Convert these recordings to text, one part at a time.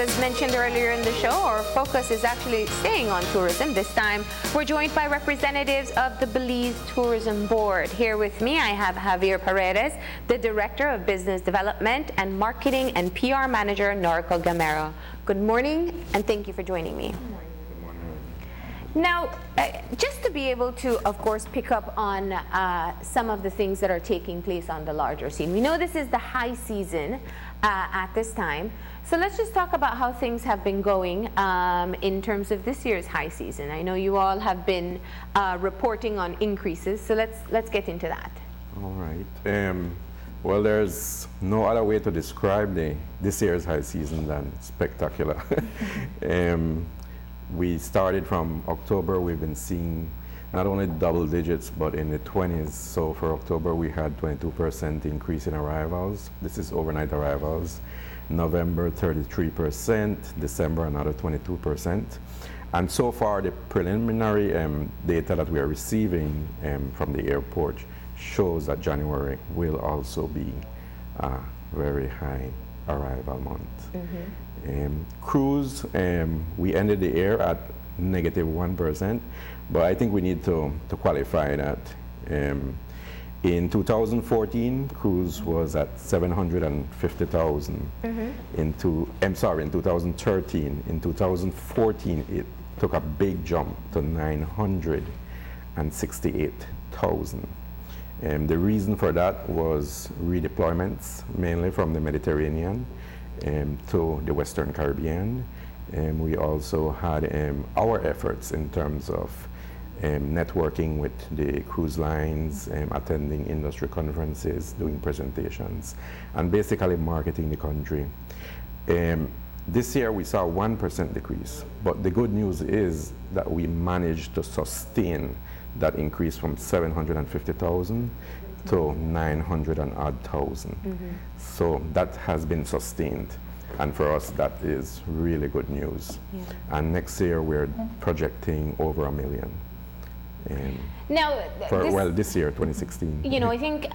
as mentioned earlier in the show, our focus is actually staying on tourism. This time, we're joined by representatives of the Belize Tourism Board. Here with me, I have Javier Paredes, the Director of Business Development and Marketing and PR Manager, Norco Gamero. Good morning, and thank you for joining me. Now, just to be able to, of course, pick up on some of the things that are taking place on the larger scene. We know this is the high season at this time. So let's just talk about how things have been going in terms of this year's high season. I know you all have been reporting on increases, so let's get into that. All right. Well, there's no other way to describe this year's high season than spectacular. We started from October. We've been seeing not only double digits, but in the 20s. So for October, we had 22% increase in arrivals. This is overnight arrivals. November, 33%. December, another 22%. And so far, the preliminary data that we are receiving from the airport shows that January will also be a very high arrival month. Mm-hmm. Cruise, we ended the year at -1%, but I think we need to qualify that. In 2014, cruise was at 750,000. Mm-hmm. In 2013. In 2014, it took a big jump to 968,000. The reason for that was redeployments, mainly from the Mediterranean to the Western Caribbean. We also had our efforts in terms of networking with the cruise lines, attending industry conferences, doing presentations, and basically marketing the country. This year we saw a 1% decrease, but the good news is that we managed to sustain that increase from 750,000 to 900 and odd thousand. Mm-hmm. So that has been sustained, and for us that is really good news. Yeah. And next year we're projecting over 1 million. Now, this year, 2016. You know, I think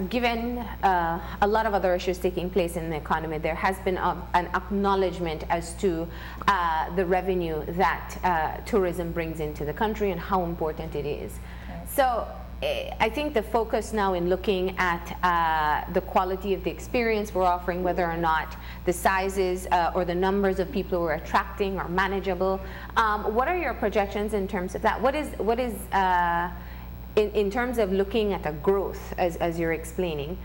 given a lot of other issues taking place in the economy, there has been an acknowledgement as to the revenue that tourism brings into the country and how important it is. Right. So I think the focus now in looking at the quality of the experience we're offering, whether or not the sizes or the numbers of people we're attracting are manageable. What are your projections in terms of that? What is in terms of looking at the growth, as you're explaining,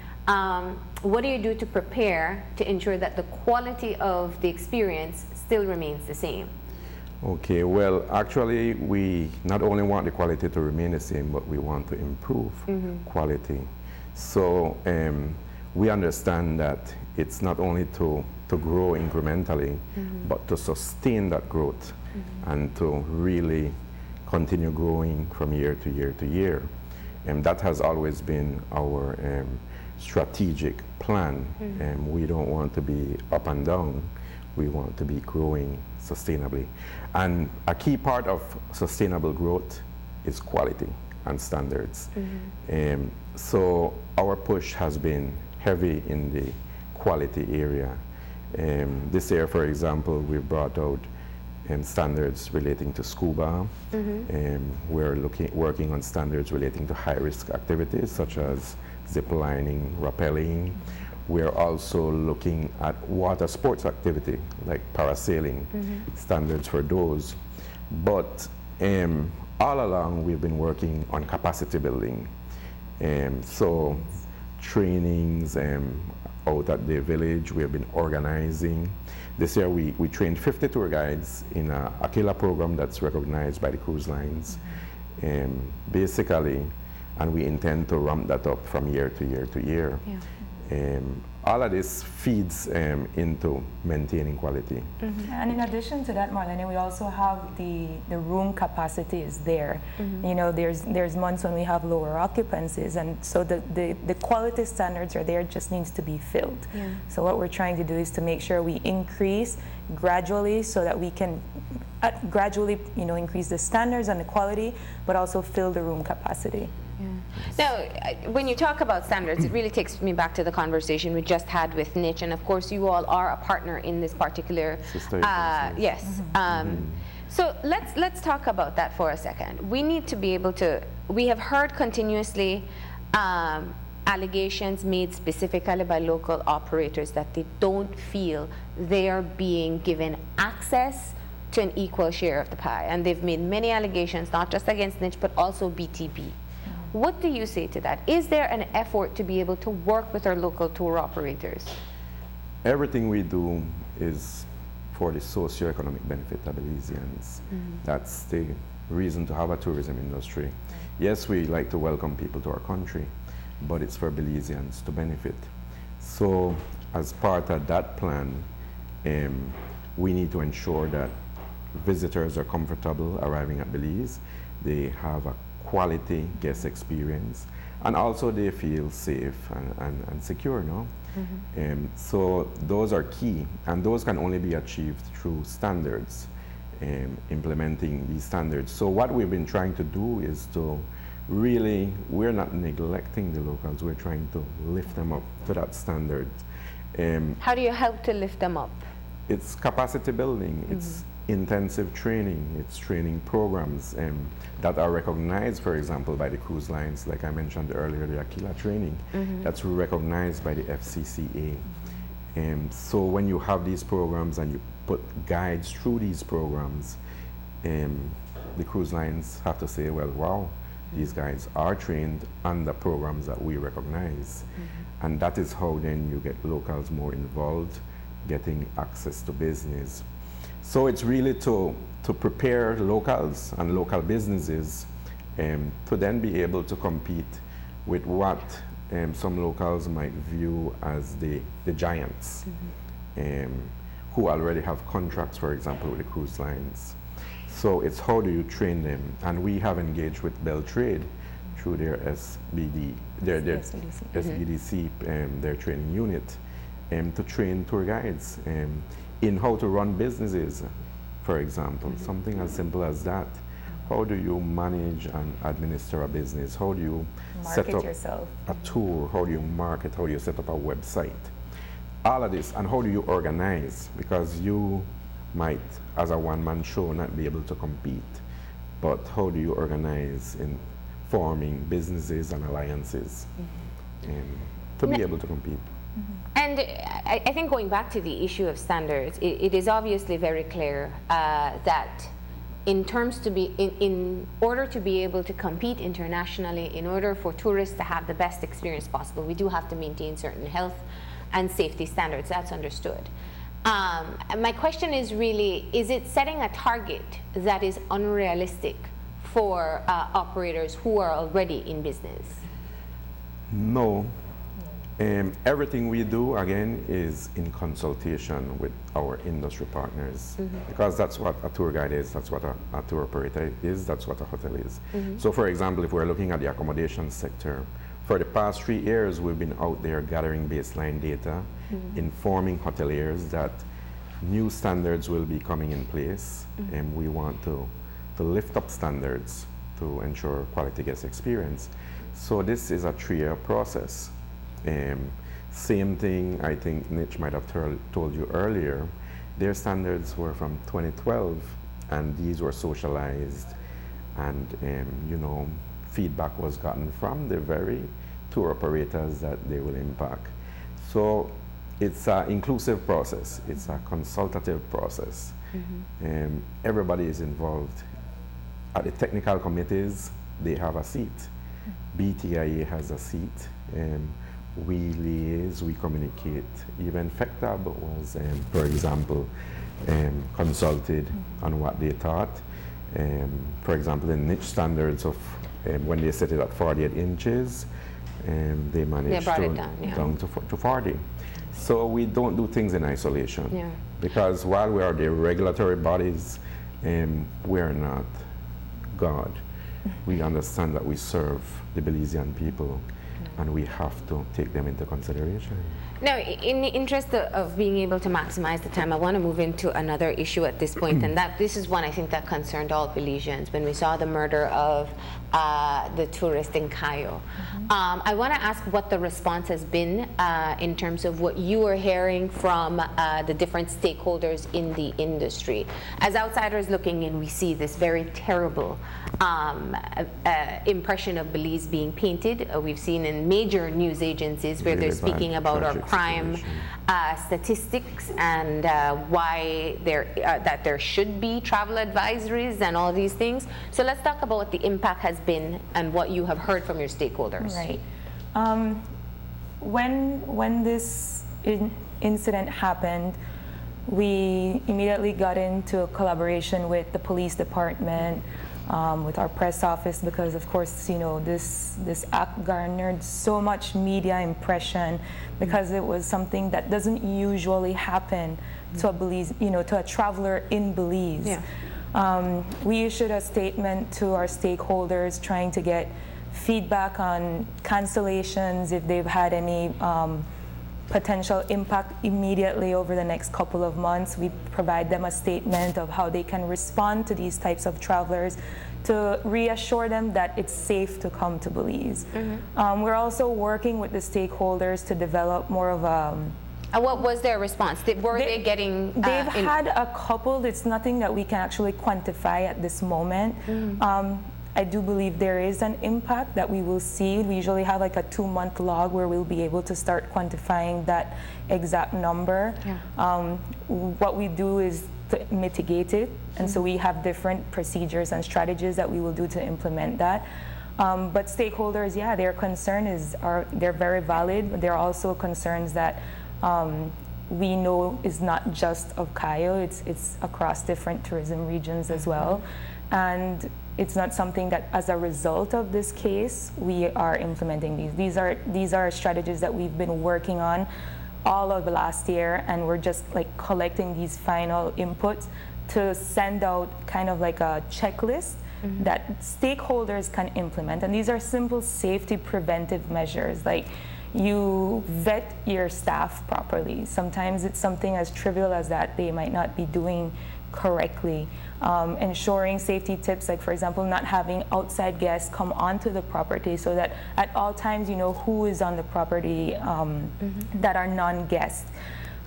what do you do to prepare to ensure that the quality of the experience still remains the same? Okay, well, actually, we not only want the quality to remain the same, but we want to improve quality. So we understand that it's not only to grow incrementally, but to sustain that growth and to really continue growing from year to year to year. And that has always been our strategic plan. We don't want to be up and down. We want to be growing sustainably. And a key part of sustainable growth is quality and standards. So our push has been heavy in the quality area. This year, for example, we've brought out standards relating to scuba. We're working on standards relating to high-risk activities such as zip lining, rappelling. We're also looking at water sports activity like parasailing, standards for those. But all along we've been working on capacity building. So trainings out at the village, we have been organizing. This year we trained 50 tour guides in a Aquila program that's recognized by the cruise lines, basically, and we intend to ramp that up from year to year to year. Yeah. All of this feeds into maintaining quality. And in addition to that, Marlene, we also have the room capacity is there. You know, there's months when we have lower occupancies, and so the quality standards are there, just needs to be filled. Yeah. So what we're trying to do is to make sure we increase gradually so that we can gradually, you know, increase the standards and the quality, but also fill the room capacity. Now, when you talk about standards, it really takes me back to the conversation we just had with Niche, and of course you all are a partner in this particular, yes. So let's talk about that for a second. We need to be able to, we have heard continuously allegations made specifically by local operators that they don't feel they are being given access to an equal share of the pie. And they've made many allegations, not just against Niche, but also BTB. What do you say to that? Is there an effort to be able to work with our local tour operators? Everything we do is for the socio-economic benefit of Belizeans. That's the reason to have a tourism industry. Yes, we like to welcome people to our country, but it's for Belizeans to benefit. So as part of that plan, we need to ensure that visitors are comfortable arriving at Belize. They have a quality guest experience, and also they feel safe and secure, no? So those are key, and those can only be achieved through standards, implementing these standards. So what we've been trying to do is to really, we're not neglecting the locals, we're trying to lift them up to that standard. How do you help to lift them up? It's capacity building, it's intensive training, it's training programs that are recognized, for example, by the cruise lines, like I mentioned earlier, the Aquila training, that's recognized by the FCCA. So when you have these programs and you put guides through these programs, the cruise lines have to say, well, wow, these guys are trained under programs that we recognize. And that is how then you get locals more involved, getting access to business. So it's really to prepare locals and local businesses to then be able to compete with what some locals might view as the giants, who already have contracts, for example, with the cruise lines. So it's how do you train them? And we have engaged with Bell Trade through their SBD, their SBDC, their training unit, to train tour guides in how to run businesses, for example, something as simple as that. How do you manage and administer a business? How do you set up a tour? How do you market? How do you set up a website? All of this, and how do you organize? Because you might, as a one-man show, not be able to compete, but how do you organize in forming businesses and alliances to be able to compete? And I think going back to the issue of standards, it is obviously very clear that in order to be able to compete internationally, in order for tourists to have the best experience possible, we do have to maintain certain health and safety standards. That's understood. My question is really, is it setting a target that is unrealistic for operators who are already in business? No. Everything we do, again, is in consultation with our industry partners, because that's what a tour guide is, that's what a tour operator is, that's what a hotel is. So for example, if we're looking at the accommodation sector, for the past 3 years, we've been out there gathering baseline data, informing hoteliers that new standards will be coming in place, and we want to lift up standards to ensure quality guest experience. So this is a 3-year process. Same thing, I think Niche might have told you earlier, their standards were from 2012, and these were socialized, and you know, feedback was gotten from the very tour operators that they will impact. So it's an inclusive process, it's a consultative process. Everybody is involved. At the technical committees, they have a seat. BTIA has a seat. We liaise, we communicate. Even FECTAB was, for example, consulted on what they thought. For example, the Niche standards of when they set it at 48 inches, they managed to down to 40. So we don't do things in isolation, because while we are the regulatory bodies, we are not God. We understand that we serve the Belizean people, and we have to take them into consideration. Now, in the interest of being able to maximize the time, I want to move into another issue at this point, and this is one I think that concerned all Belizeans. When we saw the murder of the tourist in Cayo. I want to ask what the response has been in terms of what you are hearing from the different stakeholders in the industry. As outsiders looking in, we see this very terrible impression of Belize being painted. We've seen in major news agencies where they're speaking about our crime statistics and why that there should be travel advisories and all these things. So let's talk about what the impact has been and what you have heard from your stakeholders. Right. When this incident happened, we immediately got into collaboration with the police department, with our press office, because of course, you know, this act garnered so much media impression because it was something that doesn't usually happen to a Belize, you know, to a traveler in Belize. Yeah. We issued a statement to our stakeholders trying to get feedback on cancellations, if they've had any potential impact immediately over the next couple of months. We provide them a statement of how they can respond to these types of travelers to reassure them that it's safe to come to Belize. We're also working with the stakeholders to develop more of a what was their response? Were they getting? They've had a couple. It's nothing that we can actually quantify at this moment. I do believe there is an impact that we will see. We usually have like a 2-month log where we'll be able to start quantifying that exact number. Yeah. What we do is to mitigate it, and so we have different procedures and strategies that we will do to implement that. But stakeholders, yeah, their concern they're very valid. There are also concerns that we know is not just of Cayo, it's across different tourism regions as well. And it's not something that, as a result of this case, we are implementing these. These are strategies that we've been working on all of the last year, and we're just like collecting these final inputs to send out kind of like a checklist that stakeholders can implement. And these are simple safety preventive measures, like you vet your staff properly. Sometimes it's something as trivial as that they might not be doing correctly. Ensuring safety tips, like for example, not having outside guests come onto the property, so that at all times you know who is on the property that are non-guests.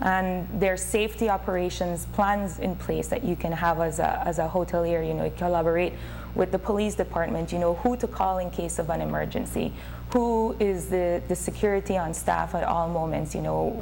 And there's safety operations plans in place that you can have as a hotelier. You know, you collaborate with the police department, you know who to call in case of an emergency, who is the security on staff at all moments, you know,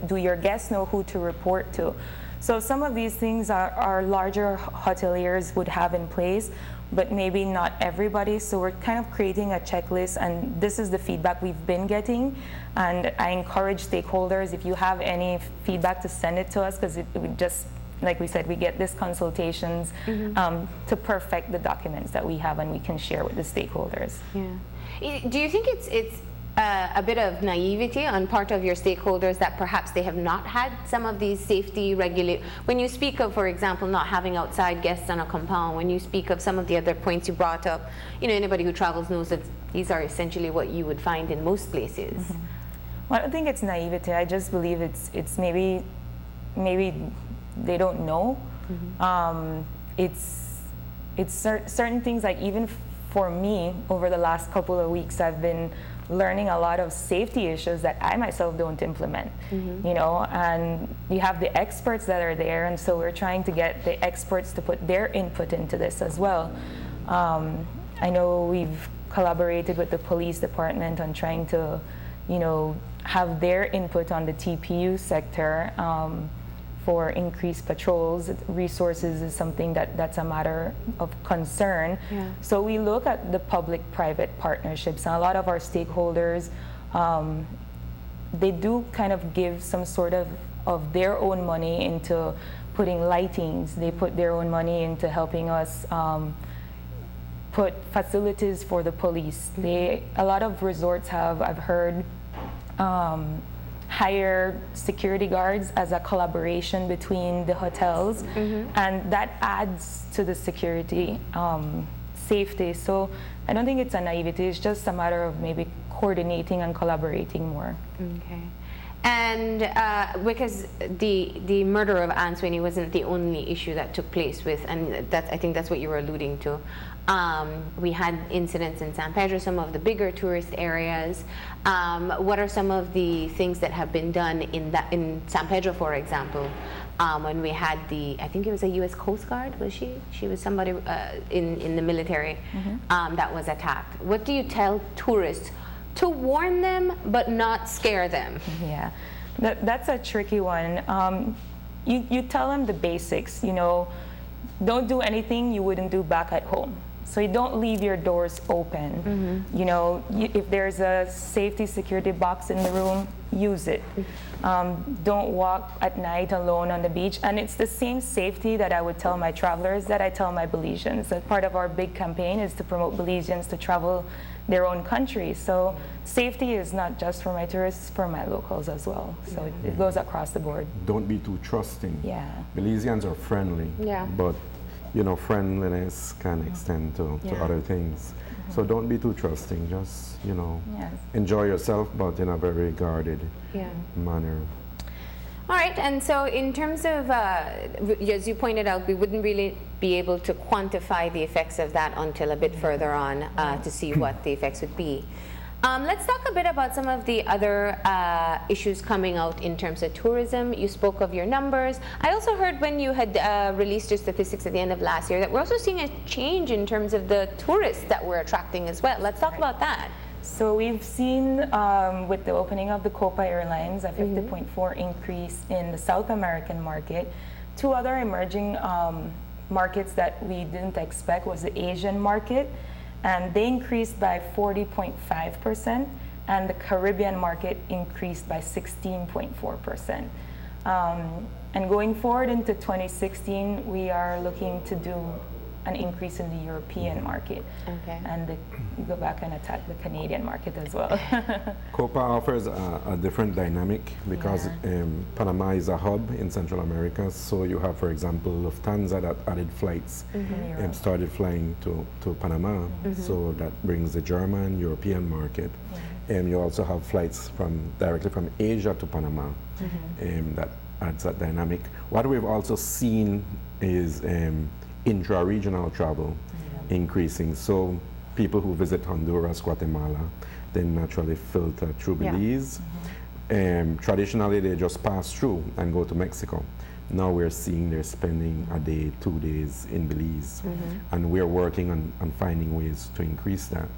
do your guests know who to report to? So some of these things our larger hoteliers would have in place, but maybe not everybody. So we're kind of creating a checklist, and this is the feedback we've been getting. And I encourage stakeholders, if you have any feedback, to send it to us, because it would just, like we said, we get these consultations to perfect the documents that we have and we can share with the stakeholders. Yeah. Do you think it's a bit of naivety on part of your stakeholders that perhaps they have not had some of these safety when you speak of, for example, not having outside guests on a compound, when you speak of some of the other points you brought up, you know, anybody who travels knows that these are essentially what you would find in most places. Well, I don't think it's naivety. I just believe it's maybe they don't know. It's certain things, like even for me, over the last couple of weeks, I've been learning a lot of safety issues that I myself don't implement, you know, and you have the experts that are there, and so we're trying to get the experts to put their input into this as well. I know we've collaborated with the police department on trying to, you know, have their input on the TPU sector for increased patrols. Resources is something that's a matter of concern. Yeah. So we look at the public-private partnerships, and a lot of our stakeholders, they do kind of give some sort of their own money into putting lightings. They put their own money into helping us put facilities for the police. A lot of resorts have, I've heard, hire security guards as a collaboration between the hotels, and that adds to the security safety. So I don't think it's a naivety, it's just a matter of maybe coordinating and collaborating more. Okay. And because the murder of Anne Sweeney wasn't the only issue that took place with, and I think that's what you were alluding to. We had incidents in San Pedro, some of the bigger tourist areas. What are some of the things that have been done in San Pedro, for example, when we had I think it was a U.S. Coast Guard, was she? She was somebody in the military that was attacked. What do you tell tourists to warn them but not scare them? Yeah, that's a tricky one. You tell them the basics, you know, don't do anything you wouldn't do back at home. So you don't leave your doors open. You know, if there's a safety security box in the room, use it. Don't walk at night alone on the beach. And it's the same safety that I would tell my travelers that I tell my Belizeans. That part of our big campaign is to promote Belizeans to travel their own country. So safety is not just for my tourists, for my locals as well. So it goes across the board. Don't be too trusting. Yeah. Belizeans are friendly, but you know, friendliness can extend to other things. So don't be too trusting. Just, you know, enjoy yourself, but in a very guarded manner. All right, and so in terms of, as you pointed out, we wouldn't really be able to quantify the effects of that until a bit further on to see what the effects would be. Let's talk a bit about some of the other issues coming out in terms of tourism. You spoke of your numbers. I also heard when you had released your statistics at the end of last year that we're also seeing a change in terms of the tourists that we're attracting as well. Let's talk about that. So we've seen with the opening of the Copa Airlines a 50.4 increase in the South American market. Two other emerging markets that we didn't expect was the Asian market, and they increased by 40.5%, and the Caribbean market increased by 16.4%. And going forward into 2016, we are looking to do an increase in the European market. And go back and attack the Canadian market as well. Copa offers a different dynamic because Panama is a hub in Central America. So you have, for example, Lufthansa that added flights and started flying to Panama. So that brings the German, European market. And you also have flights directly from Asia to Panama. That adds that dynamic. What we've also seen is intra-regional travel increasing. So people who visit Honduras, Guatemala, they naturally filter through Belize. Traditionally, they just pass through and go to Mexico. Now we're seeing they're spending a day, 2 days in Belize. And we're working on finding ways to increase that.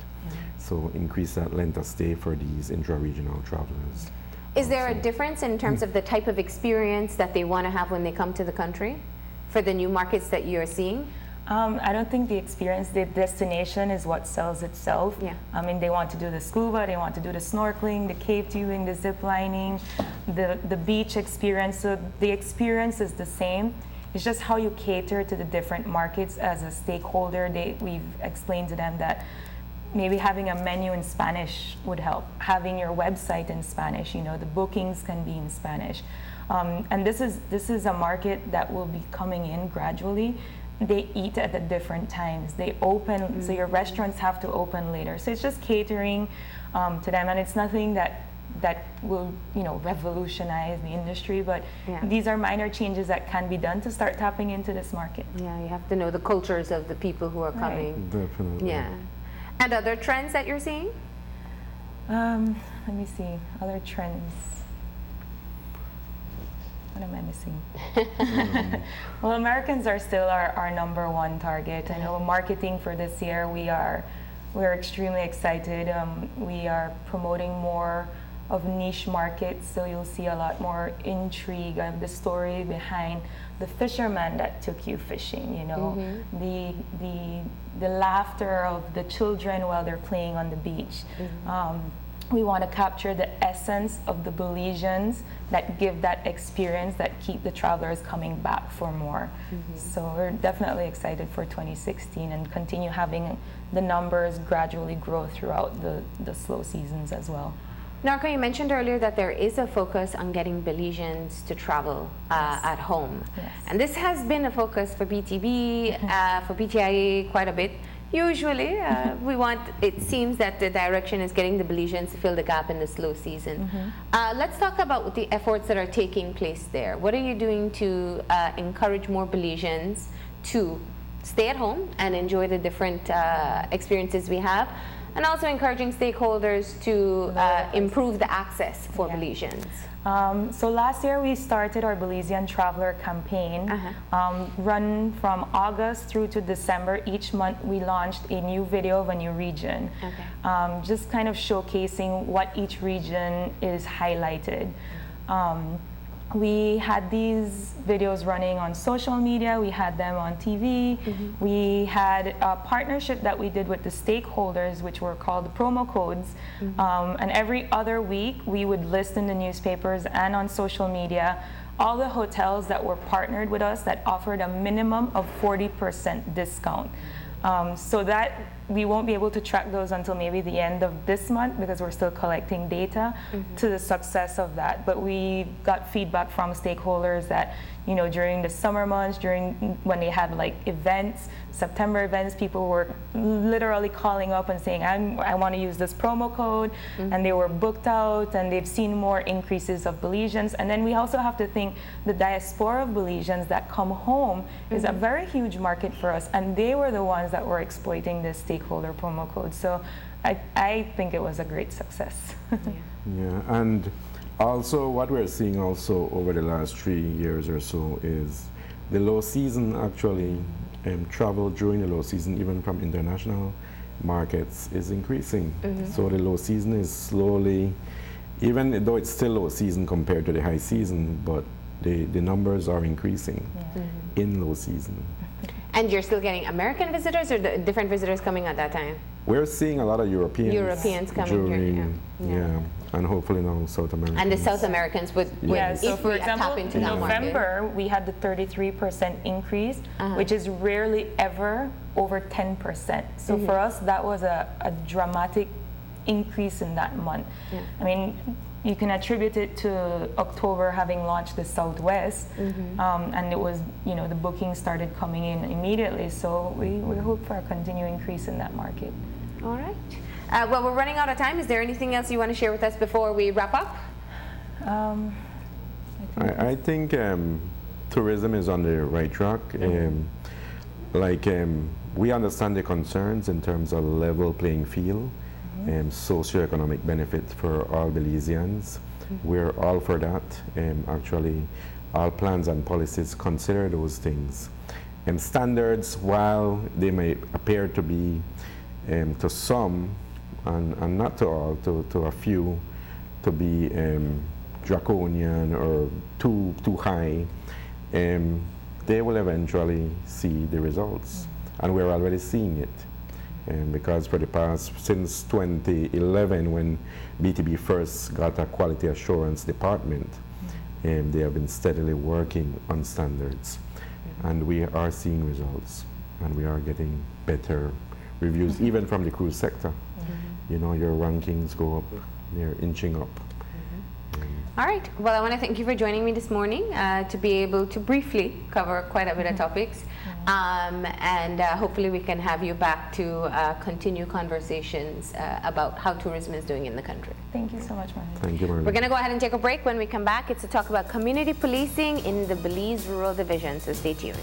So increase that length of stay for these intra-regional travelers. Is there a difference in terms of the type of experience that they want to have when they come to the country for the new markets that you're seeing? I don't think the experience, the destination is what sells itself. I mean, they want to do the scuba, they want to do the snorkeling, the cave tubing, the zip lining, the beach experience. So the experience is the same. It's just how you cater to the different markets as a stakeholder. We've explained to them that maybe having a menu in Spanish would help. Having your website in Spanish, you know, the bookings can be in Spanish. And this is a market that will be coming in gradually. They eat at the different times. They open, so your restaurants have to open later. So it's just catering to them, and it's nothing that will, you know, revolutionize the industry, but these are minor changes that can be done to start tapping into this market. Yeah, you have to know the cultures of the people who are coming. Definitely. Yeah. And other trends that you're seeing? Let me see, other trends. What am I missing? Well, Americans are still our #1 target. I know marketing for this year, we're extremely excited. We are promoting more of niche markets, so you'll see a lot more intrigue of the story behind the fisherman that took you fishing, you know, the laughter of the children while they're playing on the beach. We want to capture the essence of the Belizeans that give that experience, that keep the travelers coming back for more. So we're definitely excited for 2016 and continue having the numbers gradually grow throughout the slow seasons as well. Narco, you mentioned earlier that there is a focus on getting Belizeans to travel at home. And this has been a focus for BTB, for PTIA quite a bit. Usually, it seems that the direction is getting the Belizeans to fill the gap in the slow season. Let's talk about the efforts that are taking place there. What are you doing to encourage more Belizeans to stay at home and enjoy the different experiences we have, and also encouraging stakeholders to improve the access for Belizeans? So last year we started our Belizean Traveler campaign, run from August through to December. Each month we launched a new video of a new region, just kind of showcasing what each region is highlighted. We had these videos running on social media, we had them on TV, we had a partnership that we did with the stakeholders, which were called promo codes, and every other week we would list in the newspapers and on social media all the hotels that were partnered with us that offered a minimum of 40% discount. So that we won't be able to track those until maybe the end of this month because we're still collecting data to the success of that. But we got feedback from stakeholders that, you know, during the summer months, when they had like events, September events, people were literally calling up and saying, I want to use this promo code, and they were booked out, and they've seen more increases of Belizeans. And then we also have to think the diaspora of Belizeans that come home is a very huge market for us, and they were the ones that were exploiting this stakeholder promo code. So I think it was a great success. Yeah, and also what we're seeing also over the last 3 years or so is the low season actually, travel during the low season, even from international markets, is increasing. So the low season is slowly, even though it's still low season compared to the high season, but the numbers are increasing in low season. And you're still getting American visitors, or the different visitors coming at that time? We're seeing a lot of Europeans coming during, here. And hopefully now South Americans. And the South Americans would, so for example, tap into in that November, we had the 33% increase, which is rarely ever over 10%. So for us, that was a dramatic increase in that month. I mean, you can attribute it to October having launched the Southwest, and it was, you know, the bookings started coming in immediately. So we hope for a continued increase in that market. All right. Well, we're running out of time. Is there anything else you want to share with us before we wrap up? I think tourism is on the right track. We understand the concerns in terms of level playing field, socioeconomic benefit for all Belizeans. We're all for that. Actually, all plans and policies consider those things. Standards, while they may appear to be to some, and not to all, to a few, to be draconian or too high, they will eventually see the results. And we're already seeing it. Because for the past, since 2011, when BTB first got a quality assurance department, they have been steadily working on standards. And we are seeing results, and we are getting better reviews, even from the cruise sector. You know, your rankings go up, they're inching up. All right. Well, I want to thank you for joining me this morning to be able to briefly cover quite a bit of topics. And hopefully we can have you back to continue conversations about how tourism is doing in the country. Thank you so much, Marlene. Thank you, Marlene. We're going to go ahead and take a break. When we come back, it's to talk about community policing in the Belize Rural Division, so stay tuned.